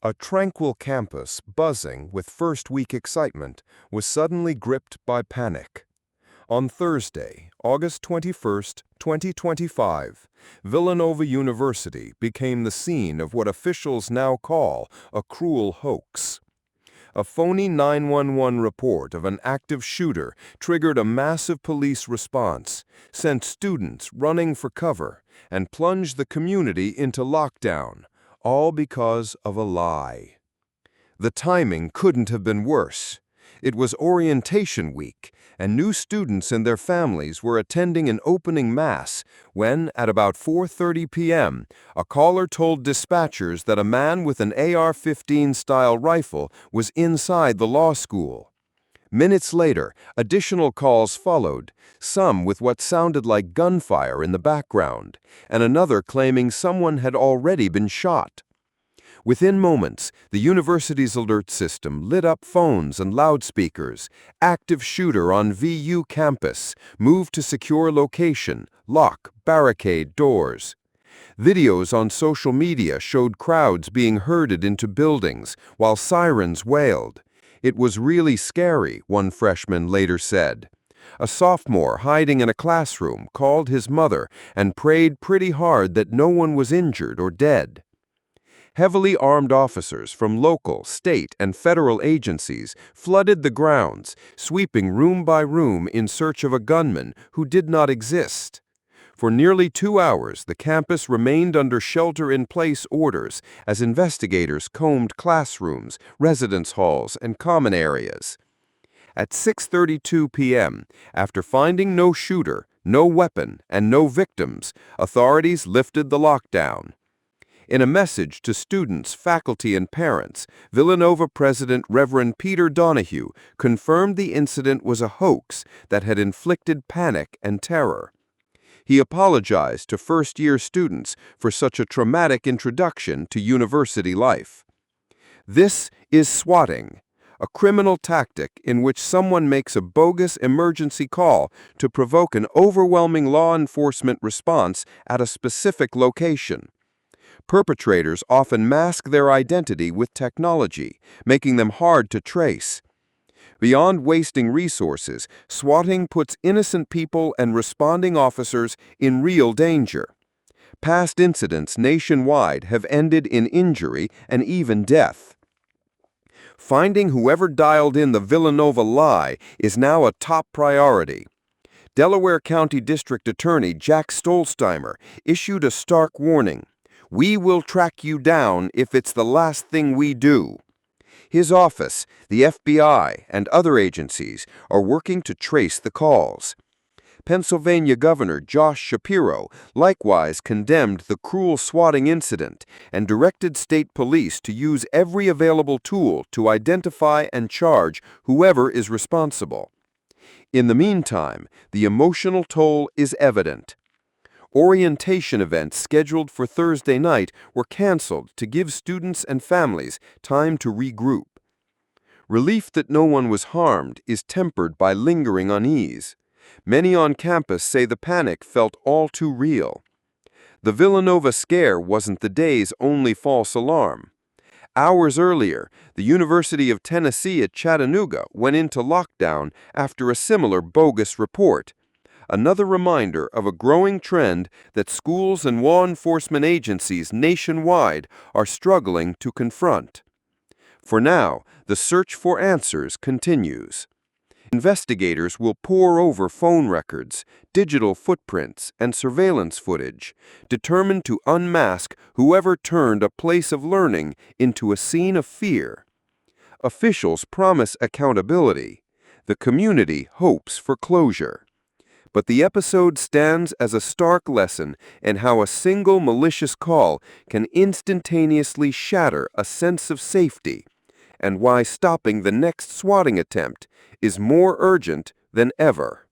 A tranquil campus, buzzing with first-week excitement, was suddenly gripped by panic. On Thursday, August 21, 2025, Villanova University became the scene of what officials now call a cruel hoax. A phony 911 report of an active shooter triggered a massive police response, sent students running for cover, and plunged the community into lockdown, all because of a lie. The timing couldn't have been worse. It was orientation week, and new students and their families were attending an opening mass when, at about 4:30 p.m., a caller told dispatchers that a man with an AR-15-style rifle was inside the law school. Minutes later, additional calls followed, some with what sounded like gunfire in the background, and another claiming someone had already been shot. Within moments, the university's alert system lit up phones and loudspeakers. Active shooter on VU campus. Move to secure location. Lock, barricade doors. Videos on social media showed crowds being herded into buildings while sirens wailed. It was really scary, one freshman later said. A sophomore hiding in a classroom called his mother and prayed pretty hard that no one was injured or dead. Heavily armed officers from local, state, and federal agencies flooded the grounds, sweeping room by room in search of a gunman who did not exist. For nearly 2 hours, the campus remained under shelter-in-place orders as investigators combed classrooms, residence halls, and common areas. At 6:32 p.m., after finding no shooter, no weapon, and no victims, authorities lifted the lockdown. In a message to students, faculty, and parents, Villanova President Reverend Peter Donahue confirmed the incident was a hoax that had inflicted panic and terror. He apologized to first-year students for such a traumatic introduction to university life. This is swatting, a criminal tactic in which someone makes a bogus emergency call to provoke an overwhelming law enforcement response at a specific location. Perpetrators often mask their identity with technology, making them hard to trace. Beyond wasting resources, swatting puts innocent people and responding officers in real danger. Past incidents nationwide have ended in injury and even death. Finding whoever dialed in the Villanova lie is now a top priority. Delaware County District Attorney Jack Stolzheimer issued a stark warning. "We will track you down if it's the last thing we do." His office, the FBI, and other agencies are working to trace the calls. Pennsylvania Governor Josh Shapiro likewise condemned the cruel swatting incident and directed state police to use every available tool to identify and charge whoever is responsible. In the meantime, the emotional toll is evident. Orientation events scheduled for Thursday night were canceled to give students and families time to regroup. Relief that no one was harmed is tempered by lingering unease. Many on campus say the panic felt all too real. The Villanova scare wasn't the day's only false alarm. Hours earlier, the University of Tennessee at Chattanooga went into lockdown after a similar bogus report. Another reminder of a growing trend that schools and law enforcement agencies nationwide are struggling to confront. For now, the search for answers continues. Investigators will pore over phone records, digital footprints, and surveillance footage, determined to unmask whoever turned a place of learning into a scene of fear. Officials promise accountability. The community hopes for closure. But the episode stands as a stark lesson in how a single malicious call can instantaneously shatter a sense of safety, and why stopping the next swatting attempt is more urgent than ever.